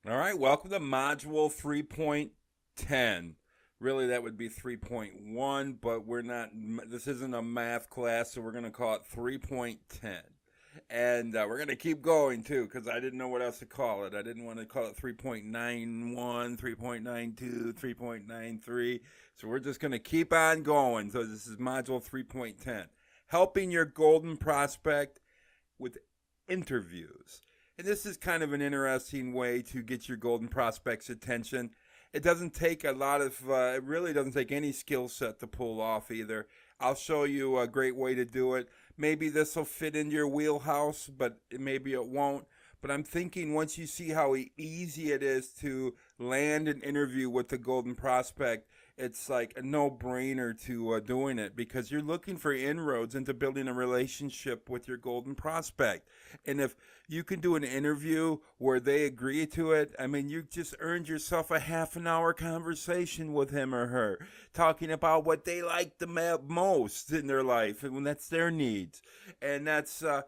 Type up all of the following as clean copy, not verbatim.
All right, welcome to Module 3.10. Really, that would be 3.1, but we're not, this isn't a math class, so we're going to call it 3.10. And we're going to keep going too, because I didn't know what else to call it. I didn't want to call it 3.91, 3.92, 3.93. So we're just going to keep on going. So this is Module 3.10. Helping your golden prospect with interviews. And this is kind of an interesting way to get your golden prospect's attention. It doesn't take a lot of, it really doesn't take any skill set to pull off either. I'll show you a great way to do it. Maybe this will fit in your wheelhouse, but maybe it won't. But I'm thinking once you see how easy it is to land an interview with the golden prospect, it's like a no-brainer to doing it because you're looking for inroads into building a relationship with your golden prospect. And if you can do an interview where they agree to it, I mean, you just earned yourself a half an hour conversation with him or her, talking about what they like the most in their life, and when that's their needs. And that's a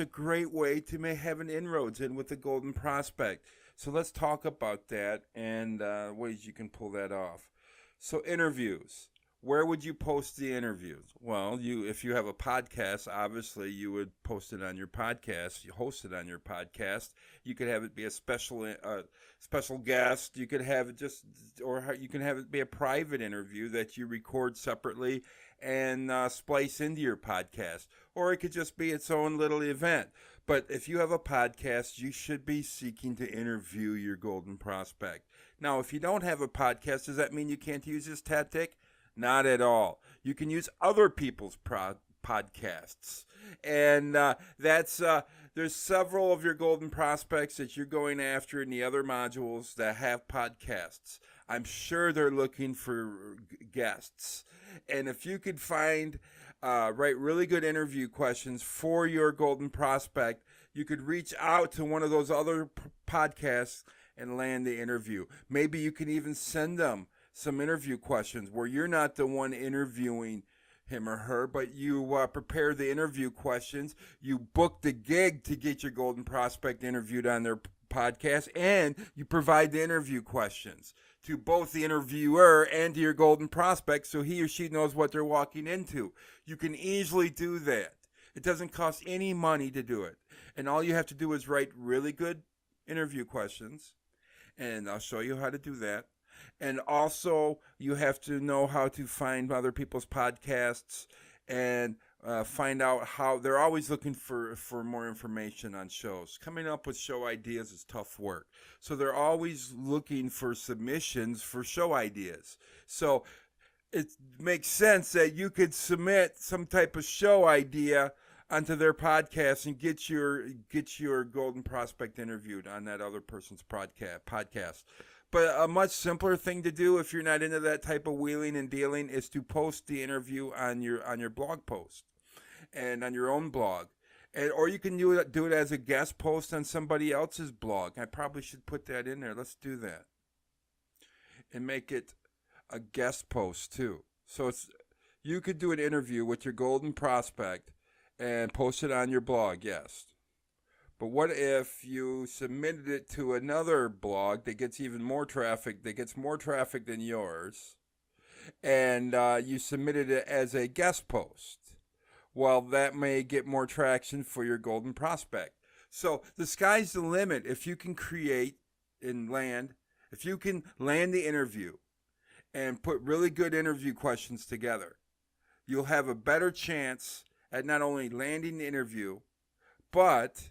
great way to have an inroads in with the golden prospect. So let's talk about that and ways you can pull that off. So interviews. Where would you post the interviews? Well, if you have a podcast, obviously you would post it on your podcast. You host it on your podcast. You could have it be a special guest. You could have it or you can have it be a private interview that you record separately and splice into your podcast. Or it could just be its own little event. But if you have a podcast, you should be seeking to interview your golden prospect. Now, if you don't have a podcast, does that mean you can't use this tactic? Not at all. You can use other people's podcasts. And there's several of your golden prospects that you're going after in the other modules that have podcasts. I'm sure they're looking for guests. And if you could write really good interview questions for your golden prospect, you could reach out to one of those other podcasts and land the interview. Maybe you can even send them some interview questions where you're not the one interviewing him or her, but you prepare the interview questions. You book the gig to get your golden prospect interviewed on their podcast, and you provide the interview questions to both the interviewer and to your golden prospect so he or she knows what they're walking into. You can easily do that. It doesn't cost any money to do it. And all you have to do is write really good interview questions, and I'll show you how to do that. And also, you have to know how to find other people's podcasts and find out how they're always looking for more information on shows. Coming up with show ideas is tough work. So they're always looking for submissions for show ideas. So it makes sense that you could submit some type of show idea onto their podcast and get your golden prospect interviewed on that other person's podcast. But a much simpler thing to do if you're not into that type of wheeling and dealing is to post the interview on your blog post and on your own blog. Or you can do it as a guest post on somebody else's blog. I probably should put that in there. Let's do that. And make it a guest post too. So you could do an interview with your golden prospect and post it on your blog, yes. But what if you submitted it to another blog that gets even more traffic, that gets more traffic than yours, and you submitted it as a guest post? Well, that may get more traction for your golden prospect. So the sky's the limit. If you can if you can land the interview and put really good interview questions together, you'll have a better chance at not only landing the interview, but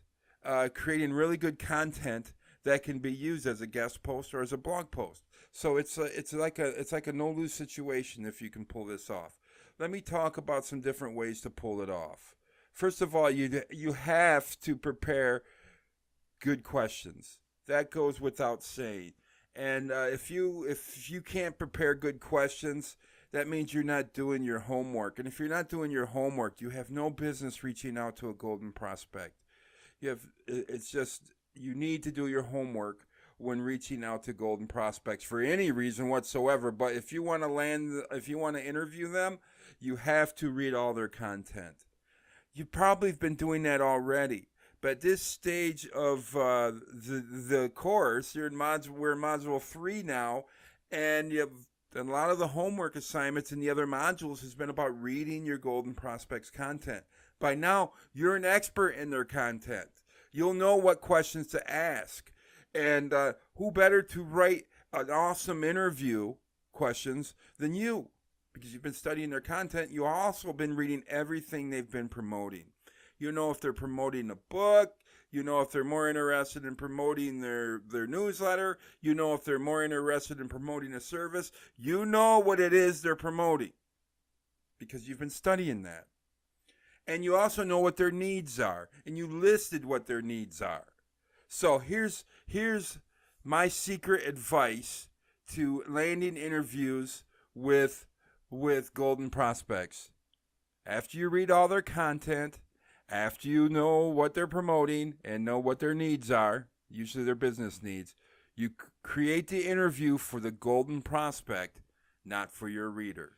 creating really good content that can be used as a guest post or as a blog post. So it's like a no-lose situation if you can pull this off. Let me talk about some different ways to pull it off. First of all, you have to prepare good questions. That goes without saying. And if you can't prepare good questions, that means you're not doing your homework. And if you're not doing your homework, you have no business reaching out to a golden prospect. You need to do your homework when reaching out to golden prospects for any reason whatsoever. But if you want to interview them, you have to read all their content. You probably have been doing that already, But this stage of the course, we're in module 3 now, and you have a lot of the homework assignments in the other modules has been about reading your Golden Prospects content. By now, you're an expert in their content. You'll know what questions to ask. And who better to write an awesome interview questions than you? Because you've been studying their content. You've also been reading everything they've been promoting. You know if they're promoting a book. You know if they're more interested in promoting their newsletter. You know if they're more interested in promoting a service. You know what it is they're promoting because you've been studying that. And you also know what their needs are. And you listed what their needs are. So here's my secret advice to landing interviews with Golden Prospects. After you read all their content, after you know what they're promoting and know what their needs are, usually their business needs, you create the interview for the Golden Prospect, not for your reader.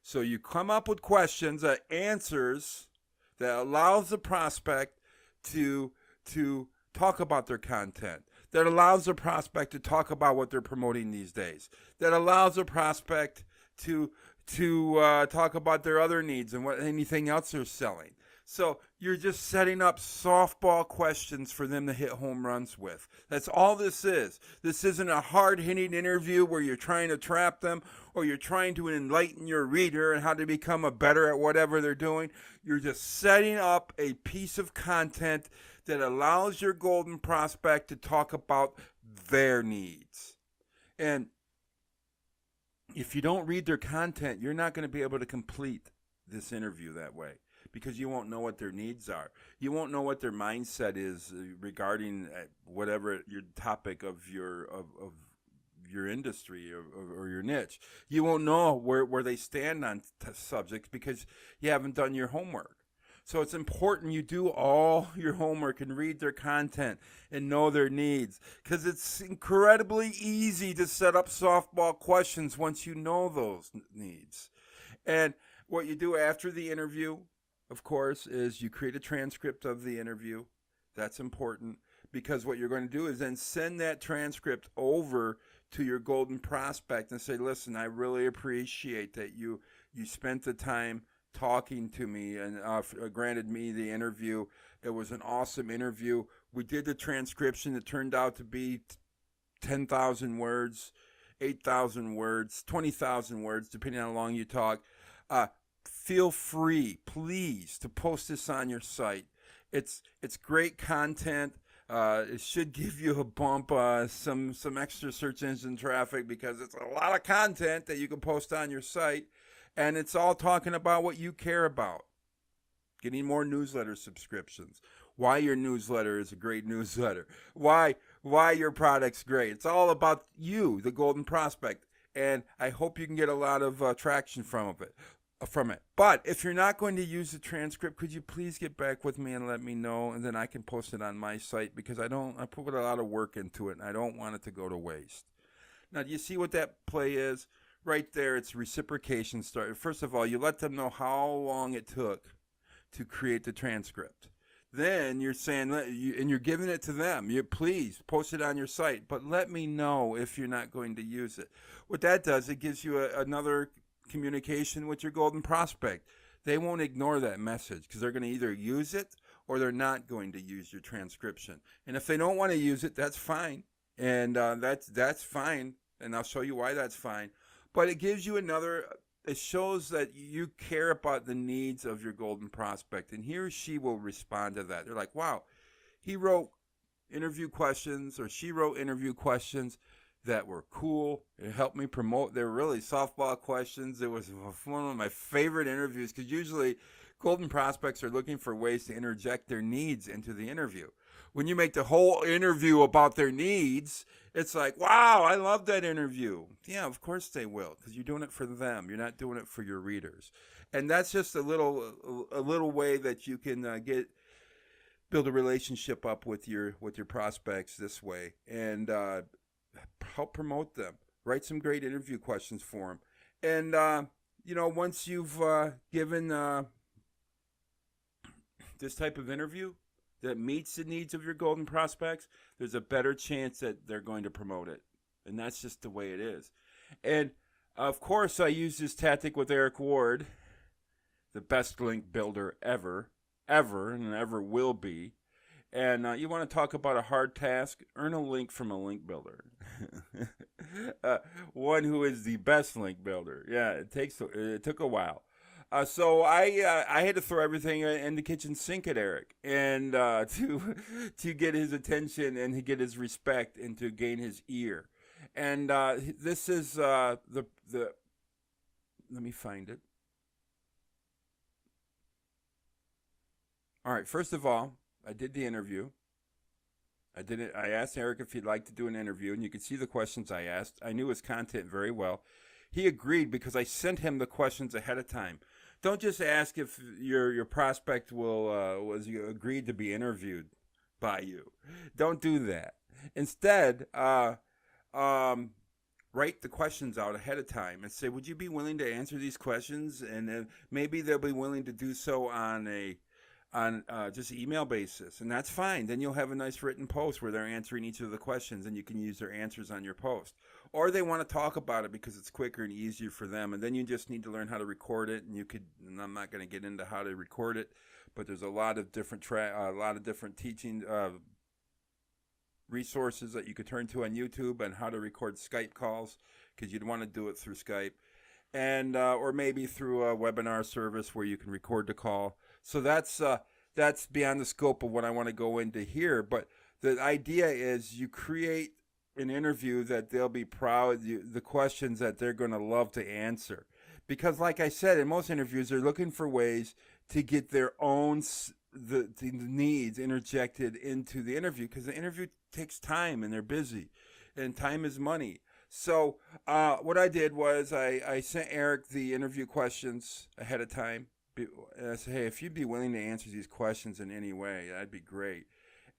So you come up with questions, answers that allows the prospect to talk about their content, that allows the prospect to talk about what they're promoting these days, that allows the prospect to talk about their other needs and anything else they're selling. So you're just setting up softball questions for them to hit home runs with. That's all this is. This isn't a hard-hitting interview where you're trying to trap them or you're trying to enlighten your reader and how to become better at whatever they're doing. You're just setting up a piece of content that allows your Golden Prospect to talk about their needs. And if you don't read their content, you're not going to be able to complete this interview that way because you won't know what their needs are. You won't know what their mindset is regarding whatever your topic of your industry or your niche. You won't know where they stand on subjects because you haven't done your homework. So it's important you do all your homework and read their content and know their needs because it's incredibly easy to set up softball questions once you know those needs. And what you do after the interview, of course, is you create a transcript of the interview. That's important because what you're going to do is then send that transcript over to your Golden Prospect and say, listen, I really appreciate that you spent the time talking to me and granted me the interview. It was an awesome interview. We did the transcription. It turned out to be 10,000 words, 8,000 words, 20,000 words, depending on how long you talk. Feel free, please, to post this on your site. It's great content. It should give you a bump, some extra search engine traffic because it's a lot of content that you can post on your site. And it's all talking about what you care about. Getting more newsletter subscriptions. Why your newsletter is a great newsletter. Why your product's great. It's all about you, the Golden Prospect. And I hope you can get a lot of traction from it. But if you're not going to use the transcript, could you please get back with me and let me know, and then I can post it on my site because I put a lot of work into it and I don't want it to go to waste. Now, do you see what that play is? Right there, it's reciprocation start. First of all, you let them know how long it took to create the transcript. Then you're saying, and you're giving it to them. You please post it on your site, but let me know if you're not going to use it. What that does, it gives you another communication with your Golden Prospect. They won't ignore that message because they're going to either use it or they're not going to use your transcription. And if they don't want to use it, that's fine, and that's fine. And I'll show you why that's fine. But it gives you it shows that you care about the needs of your Golden Prospect. And he or she will respond to that. They're like, wow, he wrote interview questions or she wrote interview questions that were cool. It helped me promote. They were really softball questions. It was one of my favorite interviews because usually Golden Prospects are looking for ways to interject their needs into the interview. When you make the whole interview about their needs, it's like, wow, I love that interview. Yeah, of course they will, because you're doing it for them. You're not doing it for your readers. And that's just a little way that you can build a relationship up with your prospects this way and help promote them. Write some great interview questions for them. And, once you've given this type of interview, that meets the needs of your golden prospects, there's a better chance that they're going to promote it. And that's just the way it is. And of course, I use this tactic with Eric Ward, the best link builder ever, and ever will be. And you want to talk about a hard task? Earn a link from a link builder. One who is the best link builder. Yeah, it took a while. So I had to throw everything in the kitchen sink at Eric, and to get his attention and to get his respect and to gain his ear. And this is the let me find it. All right, first of all, I did the interview. I asked Eric if he'd like to do an interview, and you could see the questions I asked. I knew his content very well. He agreed because I sent him the questions ahead of time. Don't just ask if your prospect was agreed to be interviewed by you. Don't do that. Instead, write the questions out ahead of time and say, would you be willing to answer these questions? And then maybe they'll be willing to do so on just email basis, and that's fine. Then you'll have a nice written post where they're answering each of the questions, and you can use their answers on your post. Or they want to talk about it because it's quicker and easier for them, and then you just need to learn how to record it. And I'm not going to get into how to record it, but there's a lot of different teaching resources that you could turn to on YouTube on how to record Skype calls, because you'd want to do it through Skype, and or maybe through a webinar service where you can record the call. So that's beyond the scope of what I want to go into here. But the idea is you create an interview that they'll be proud, the questions that they're going to love to answer. Because like I said, in most interviews, they're looking for ways to get their own the needs interjected into the interview, because the interview takes time and they're busy, and time is money. So what I did was I sent Eric the interview questions ahead of time. And I said, hey, if you'd be willing to answer these questions in any way, that'd be great.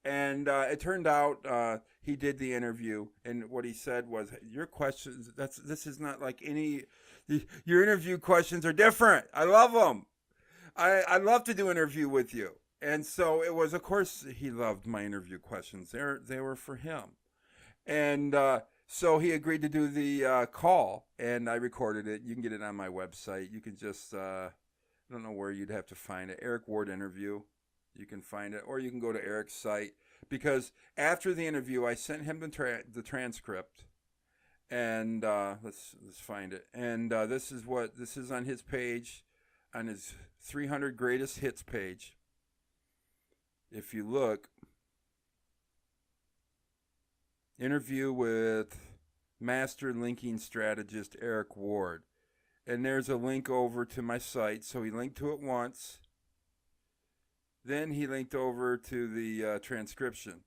And it turned out he did the interview, and what he said was, your questions, this is not like your interview questions are different. I love them. I love to do interview with you. And so it was, of course, he loved my interview questions. They were for him. And so he agreed to do the call, and I recorded it. You can get it on my website. You can just, I don't know where you'd have to find it. Eric Ward interview. You can find it, or you can go to Eric's site, because after the interview, I sent him the transcript, and let's find it. And this is on his page, on his 300 greatest hits page. If you look, interview with master linking strategist Eric Ward, and there's a link over to my site. So he linked to it once. Then he linked over to the transcription.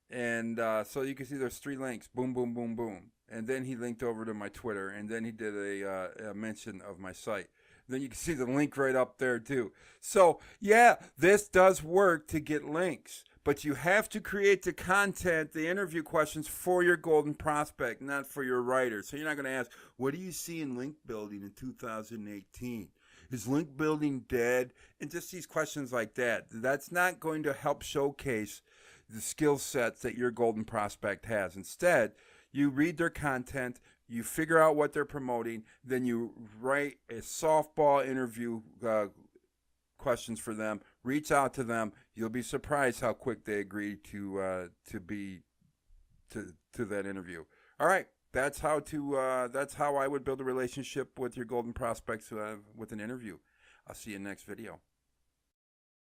And so you can see there's 3 links. Boom, boom, boom, boom. And then he linked over to my Twitter. And then he did a mention of my site. Then you can see the link right up there too. So yeah, this does work to get links. But you have to create the content, the interview questions for your golden prospect, not for your writer. So you're not going to ask, what do you see in link building in 2018? Is link building dead? And just these questions like that. That's not going to help showcase the skill sets that your golden prospect has. Instead, you read their content, you figure out what they're promoting, then you write a softball interview questions for them, reach out to them. You'll be surprised how quick they agree to that interview. All right. That's how I would build a relationship with your golden prospects with an interview. I'll see you in the next video.